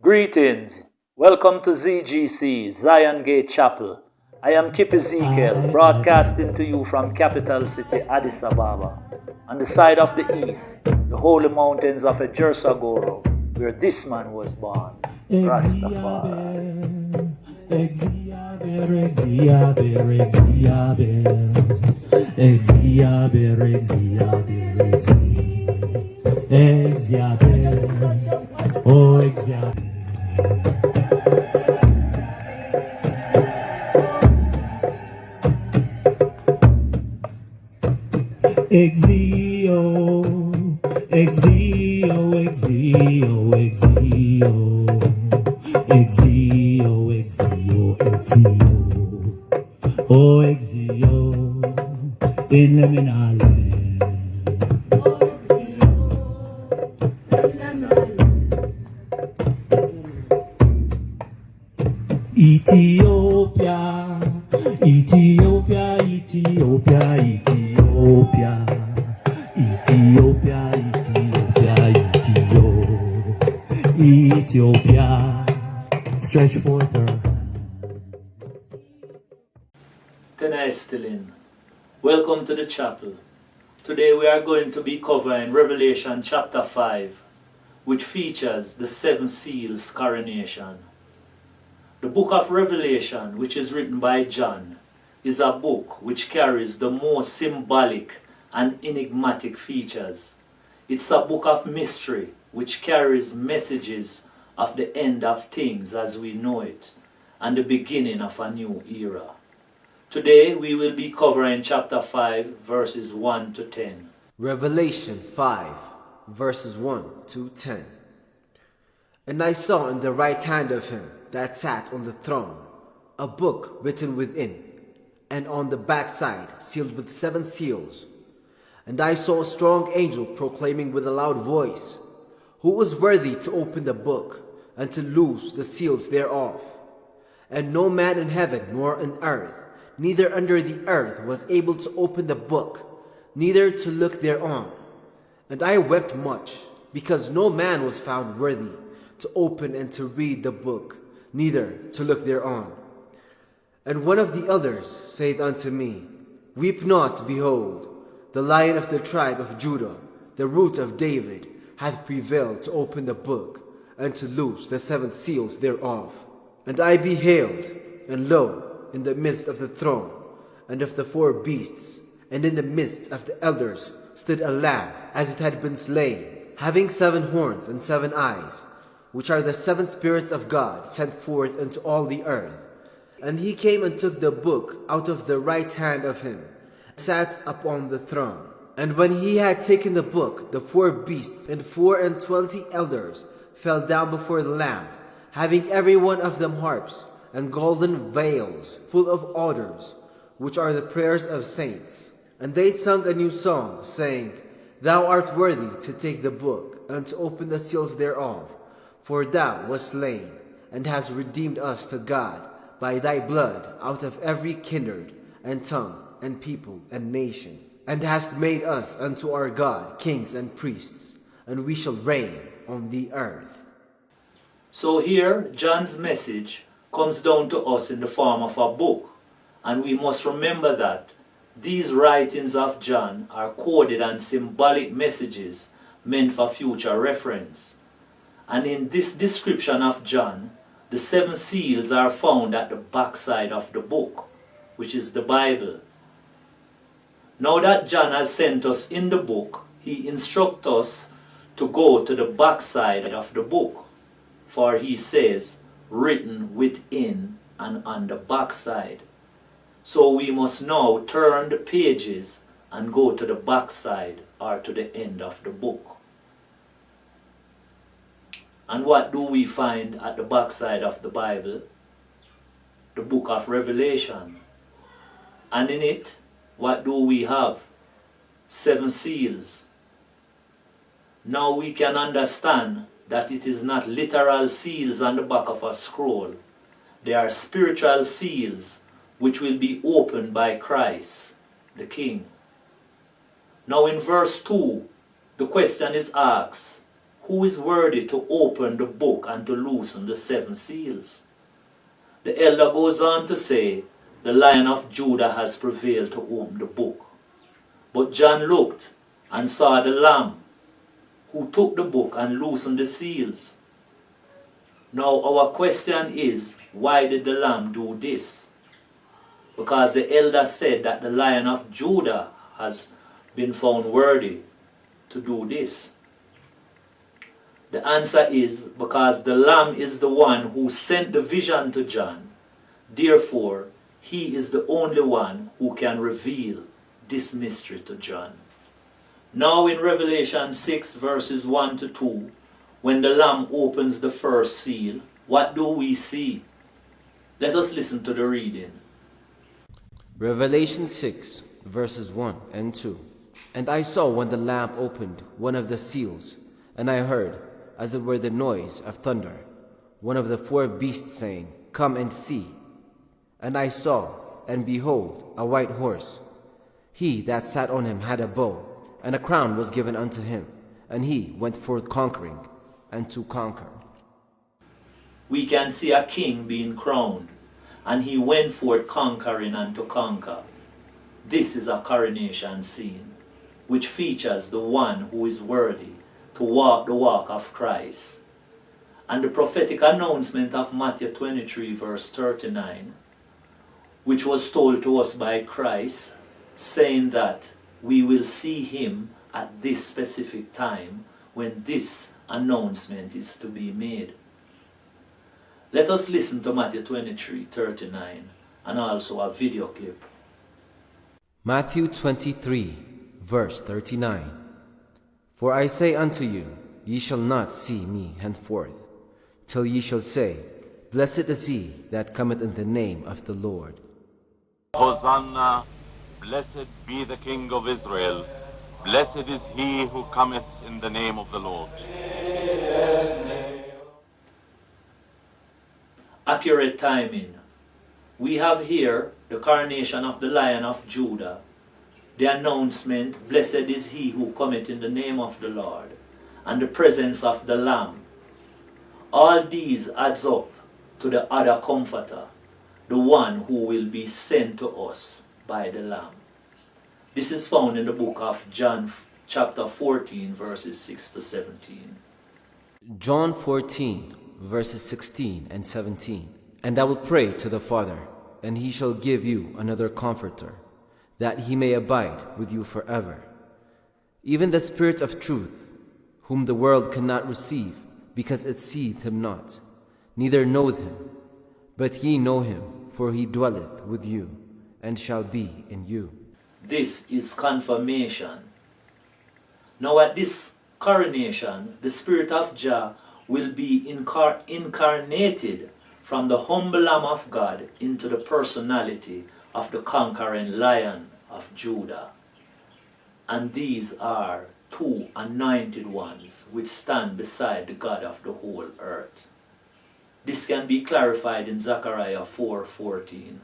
Greetings. Welcome to ZGC, Zion Gate Chapel. I am Kip Ezekiel, broadcasting to you from capital city Addis Ababa. On the side of the east, the holy mountains of Ejersagoro, where this man was born, Rastafari. Exio, exio, exio, exio, exio, exio, exio, oh exio, in Leminale. Ethiopia, Ethiopia, Ethiopia, Ethiopia, Ethiopia, Ethiopia, Ethiopia, stretch forth her hand. Tena Estelin, welcome to the chapel. Today we are going to be covering Revelation chapter 5, which features the 7 Seals Coronation. The book of Revelation, which is written by John, is a book which carries the most symbolic and enigmatic features. It's a book of mystery which carries messages of the end of things as we know it and the beginning of a new era. Today we will be covering chapter 5 verses 1 to 10. Revelation 5 verses 1 to 10. And I saw in the right hand of him that sat on the throne a book written within, and on the backside sealed with 7 seals. And I saw a strong angel proclaiming with a loud voice, Who was worthy to open the book and to loose the seals thereof? And no man in heaven nor on earth, neither under the earth, was able to open the book, neither to look thereon. And I wept much, because no man was found worthy to open and to read the book, neither to look thereon. And one of the elders saith unto me, Weep not, behold, the Lion of the tribe of Judah, the Root of David, hath prevailed to open the book, and to loose the 7 seals thereof. And I beheld, and lo, in the midst of the throne, and of the 4 beasts, and in the midst of the elders, stood a lamb as it had been slain, having 7 horns and 7 eyes, which are the 7 spirits of God sent forth into all the earth. And he came and took the book out of the right hand of him, and sat upon the throne. And when he had taken the book, the 4 beasts and 24 elders fell down before the Lamb, having every one of them harps and golden veils full of odors, which are the prayers of saints. And they sung a new song, saying, Thou art worthy to take the book and to open the seals thereof. For thou wast slain, and hast redeemed us to God by thy blood out of every kindred, and tongue, and people, and nation, and hast made us unto our God kings and priests, and we shall reign on the earth. So here, John's message comes down to us in the form of a book, and we must remember that these writings of John are coded and symbolic messages meant for future reference. And in this description of John, the 7 seals are found at the backside of the book, which is the Bible. Now that John has sent us in the book, he instructs us to go to the backside of the book. For he says, written within and on the backside. So we must now turn the pages and go to the backside or to the end of the book. And what do we find at the backside of the Bible? The book of Revelation. And in it, what do we have? 7 seals. Now we can understand that it is not literal seals on the back of a scroll. They are spiritual seals which will be opened by Christ, the King. Now in verse 2, the question is asked, who is worthy to open the book and to loosen the 7 seals? The elder goes on to say, the Lion of Judah has prevailed to open the book. But John looked and saw the Lamb, who took the book and loosened the seals. Now our question is, why did the Lamb do this? Because the elder said that the Lion of Judah has been found worthy to do this. The answer is because the Lamb is the one who sent the vision to John. Therefore, he is the only one who can reveal this mystery to John. Now in Revelation 6 verses 1 to 2, when the Lamb opens the first seal, what do we see? Let us listen to the reading. Revelation 6 verses 1 and 2. And I saw when the Lamb opened one of the seals, and I heard, as it were the noise of thunder, one of the 4 beasts saying, Come and see. And I saw, and behold, a white horse. He that sat on him had a bow, and a crown was given unto him, and he went forth conquering, and to conquer. We can see a king being crowned, and he went forth conquering and to conquer. This is a coronation scene, which features the one who is worthy to walk the walk of Christ. And the prophetic announcement of Matthew 23 verse 39, which was told to us by Christ, saying that we will see him at this specific time when this announcement is to be made. Let us listen to Matthew 23:39 and also a video clip. Matthew 23 verse 39. For I say unto you, ye shall not see me henceforth, till ye shall say, Blessed is he that cometh in the name of the Lord. Hosanna, blessed be the King of Israel. Blessed is he who cometh in the name of the Lord. Accurate timing. We have here the coronation of the Lion of Judah, the announcement, Blessed is he who cometh in the name of the Lord, and the presence of the Lamb. All these adds up to the other comforter, the one who will be sent to us by the Lamb. This is found in the book of John chapter 14 verses 6 to 17. John 14 verses 16 and 17. And I will pray to the Father, and he shall give you another comforter, that he may abide with you forever. Even the Spirit of truth, whom the world cannot receive, because it seeth him not, neither knoweth him. But ye know him, for he dwelleth with you, and shall be in you. This is confirmation. Now at this coronation, the Spirit of Jah will be incarnated from the humble Lamb of God into the personality of the conquering Lion of Judah. And these are 2 anointed ones which stand beside the God of the whole earth. This can be clarified in Zechariah 4:14.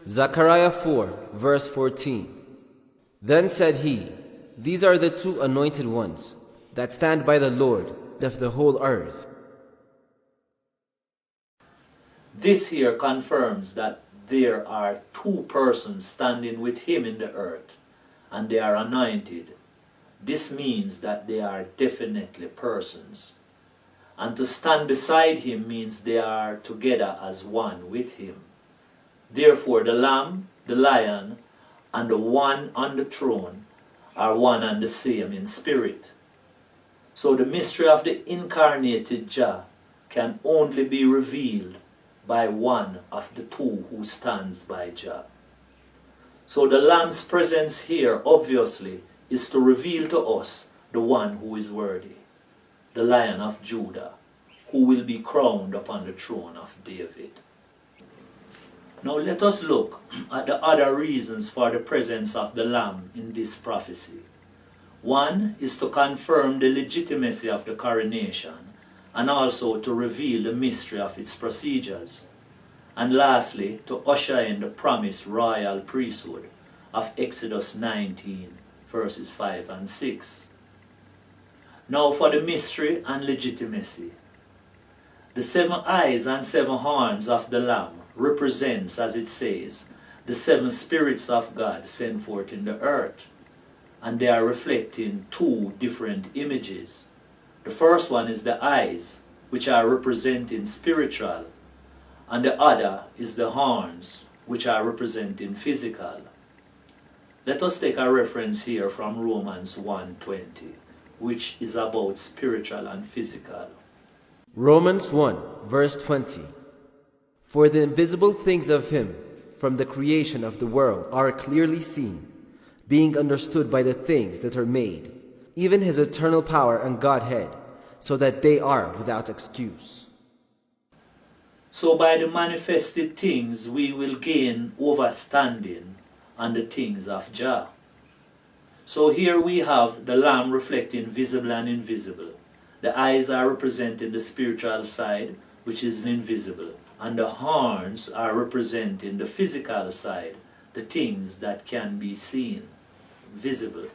Zechariah 4 verse 14. Then said he, These are the 2 anointed ones that stand by the Lord of the whole earth. This here confirms that there are 2 persons standing with him in the earth, and they are anointed. This means that they are definitely persons. And to stand beside him means they are together as one with him. Therefore the Lamb, the Lion, and the one on the throne are one and the same in spirit. So the mystery of the incarnated Jah can only be revealed by one of the 2 who stands by Jah. So the Lamb's presence here obviously is to reveal to us the one who is worthy, the Lion of Judah, who will be crowned upon the throne of David. Now let us look at the other reasons for the presence of the Lamb in this prophecy. One is to confirm the legitimacy of the coronation and also to reveal the mystery of its procedures. And lastly, to usher in the promised royal priesthood of Exodus 19, verses 5 and 6. Now for the mystery and legitimacy. The 7 eyes and 7 horns of the Lamb represents, as it says, the 7 spirits of God sent forth in the earth. And they are reflecting 2 different images. The first one is the eyes, which are representing spiritual, and the other is the horns, which are representing physical. Let us take a reference here from Romans 1:20, which is about spiritual and physical. Romans 1, verse 20. For the invisible things of him from the creation of the world are clearly seen, being understood by the things that are made, even his eternal power and Godhead, so that they are without excuse. So by the manifested things we will gain overstanding on the things of Jah. So here we have the Lamb reflecting visible and invisible. The eyes are representing the spiritual side, which is invisible, and the horns are representing the physical side, the things that can be seen, visible.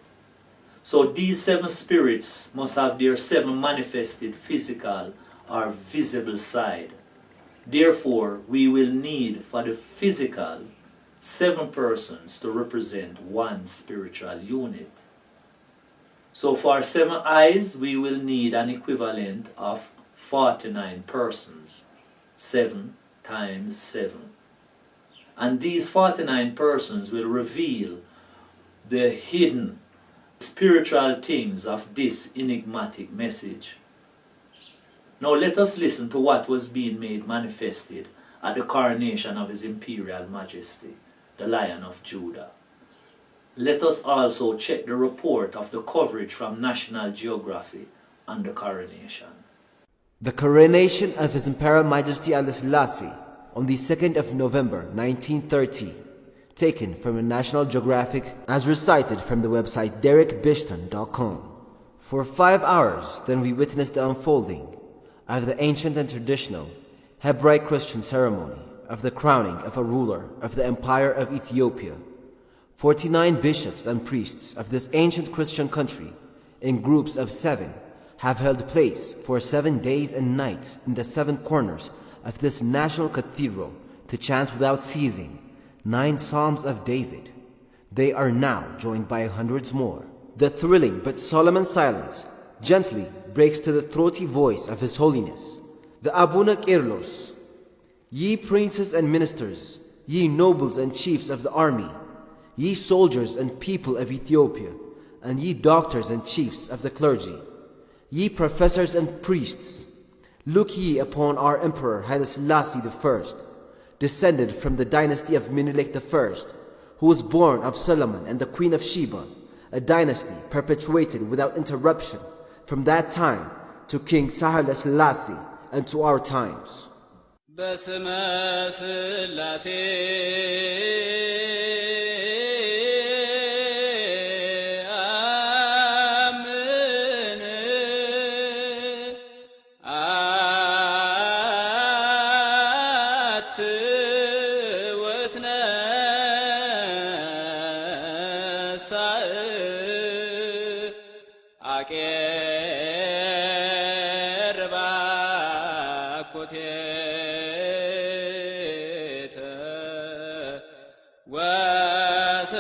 So these 7 spirits must have their 7 manifested physical or visible side. Therefore, we will need for the physical 7 persons to represent 1 spiritual unit. So for 7 eyes, we will need an equivalent of 49 persons. 7 times 7. And these 49 persons will reveal the hidden spiritual things of this enigmatic message. Now let us listen to what was being made manifested at the coronation of His Imperial Majesty, the Lion of Judah. Let us also check the report of the coverage from National Geography on the coronation. The coronation of His Imperial Majesty Haile Selassie on the 2nd of November 1930, taken from the National Geographic as recited from the website derekbishton.com. For 5 hours then we witnessed the unfolding of the ancient and traditional Hebraic Christian ceremony of the crowning of a ruler of the Empire of Ethiopia. 49 bishops and priests of this ancient Christian country in groups of 7 have held place for 7 days and nights in the 7 corners of this national cathedral to chant without ceasing 9 Psalms of David. They are now joined by hundreds more. The thrilling but solemn silence gently breaks to the throaty voice of His Holiness, the Abuna Kirlos. Ye princes and ministers, ye nobles and chiefs of the army, ye soldiers and people of Ethiopia, and ye doctors and chiefs of the clergy, ye professors and priests, look ye upon our Emperor Haile Selassie I, descended from the dynasty of Menelik I, who was born of Solomon and the Queen of Sheba, a dynasty perpetuated without interruption from that time to King Haile Selassie and to our times. በስመ ሥላሴ አምን አትወትነሣእ አቄርባ ኮቴተ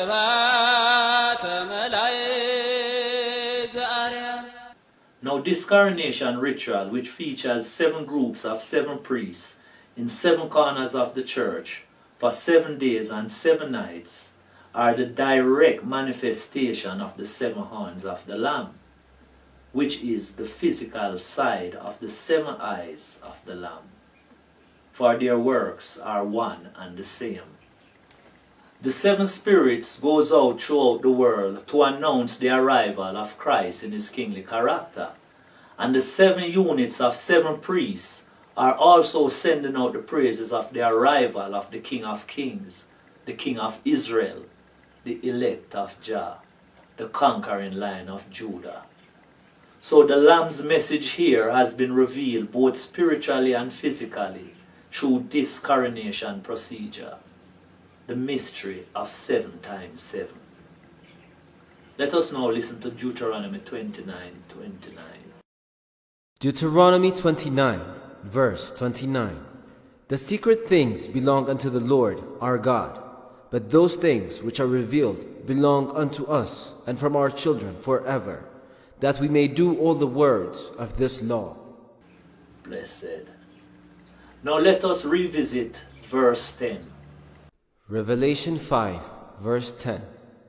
ወስብሐተ መላእክት አርያም. Now this coronation ritual, which features 7 groups of 7 priests in 7 corners of the church for 7 days and 7 nights, are the direct manifestation of the 7 horns of the Lamb, which is the physical side of the 7 eyes of the Lamb. For their works are one and the same. The 7 spirits goes out throughout the world to announce the arrival of Christ in His kingly character. And the 7 units of 7 priests are also sending out the praises of the arrival of the King of Kings, the King of Israel, the elect of Jah, the conquering line of Judah. So the Lamb's message here has been revealed both spiritually and physically through this coronation procedure, the mystery of 7 times 7. Let us now listen to Deuteronomy 29:29. Deuteronomy 29, verse 29. The secret things belong unto the Lord our God, but those things which are revealed belong unto us and from our children forever, that we may do all the words of this law. Blessed. Now let us revisit verse 10. Revelation 5, verse 10.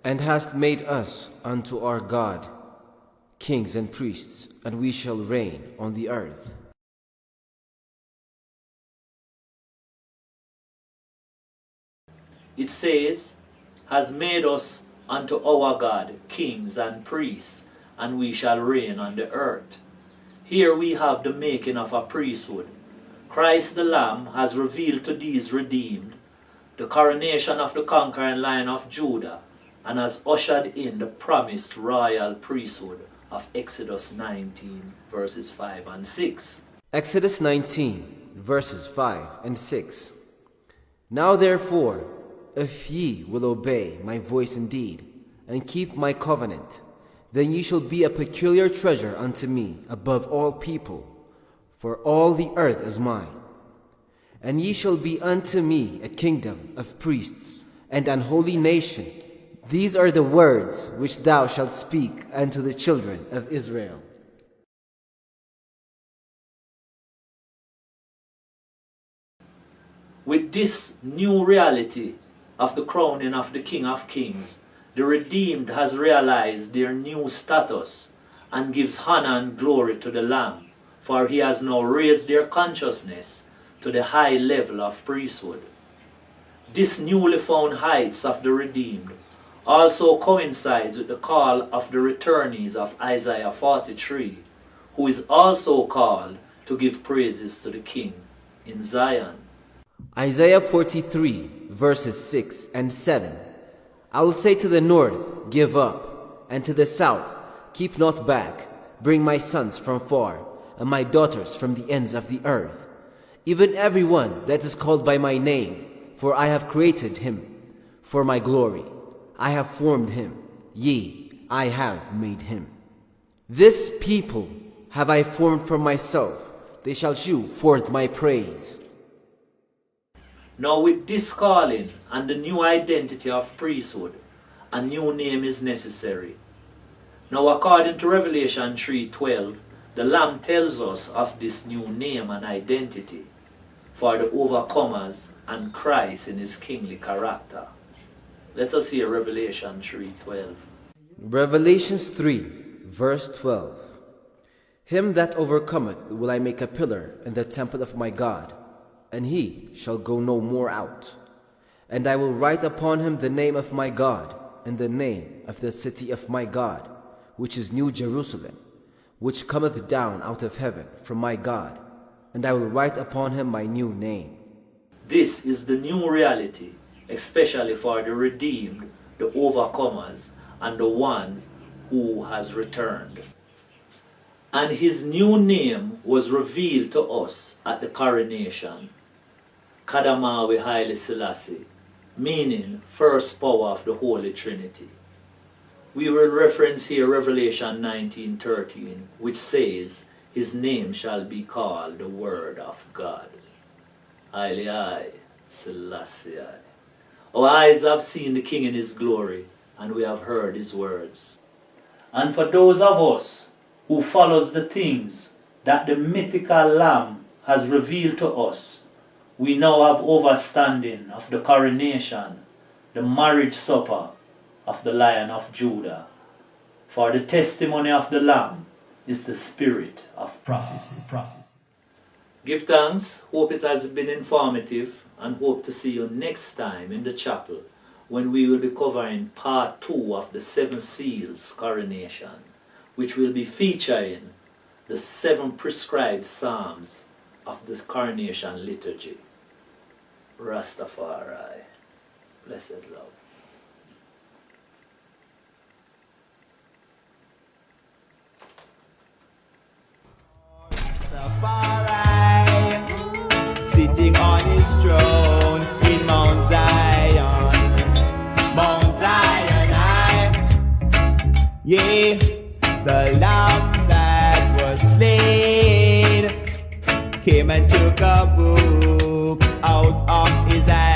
And hast made us unto our God kings and priests, and we shall reign on the earth. It says, has made us unto our God kings and priests, and we shall reign on the earth. Here we have the making of a priesthood. Christ the Lamb has revealed to these redeemed the coronation of the conquering line of Judah, and has ushered in the promised royal priesthood of Exodus 19, verses 5 and 6. Exodus 19, verses 5 and 6. Now therefore, if ye will obey my voice indeed, and keep my covenant, then ye shall be a peculiar treasure unto me above all people, for all the earth is mine. And ye shall be unto me a kingdom of priests, and an holy nation. These are the words which thou shalt speak unto the children of Israel. With this new reality of the crowning of the King of Kings, the redeemed has realized their new status and gives honor and glory to the Lamb, for he has now raised their consciousness to the high level of priesthood. This newly found heights of the redeemed also coincides with the call of the returnees of Isaiah 43, who is also called to give praises to the King in Zion. Isaiah 43, verses 6 and 7. I will say to the north, give up, and to the south, keep not back. Bring my sons from far, and my daughters from the ends of the earth, even every one that is called by my name, for I have created him for my glory. I have formed him, yea, I have made him. This people have I formed for myself, they shall shew forth my praise. Now with this calling and the new identity of priesthood, a new name is necessary. Now according to Revelation 3:12, the Lamb tells us of this new name and identity for the overcomers and Christ in his kingly character. Let us hear Revelation 3:12. Revelations 3, verse 12. Him that overcometh will I make a pillar in the temple of my God, and he shall go no more out. And I will write upon him the name of my God, and the name of the city of my God, which is New Jerusalem, which cometh down out of heaven from my God, and I will write upon him my new name. This is the new reality, especially for the redeemed, the overcomers, and the one who has returned. And his new name was revealed to us at the coronation, Kadamawi Haile Selassie, meaning first power of the Holy Trinity. We will reference here Revelation 19:13, which says, his name shall be called the Word of God. Haile Selassie. Our eyes have seen the King in his glory, and we have heard his words. And for those of us who follows the things that the mythical Lamb has revealed to us, we now have overstanding of the coronation, the marriage supper of the Lion of Judah. For the testimony of the Lamb is the spirit of prophecy. Give thanks, hope it has been informative, and hope to see you next time in the chapel when we will be covering part 2 of the 7 Seals Coronation, which will be featuring the 7 prescribed psalms of the coronation liturgy. Rastafari, blessed love. Yea, the lamb that was slain came and took a book out of his hand.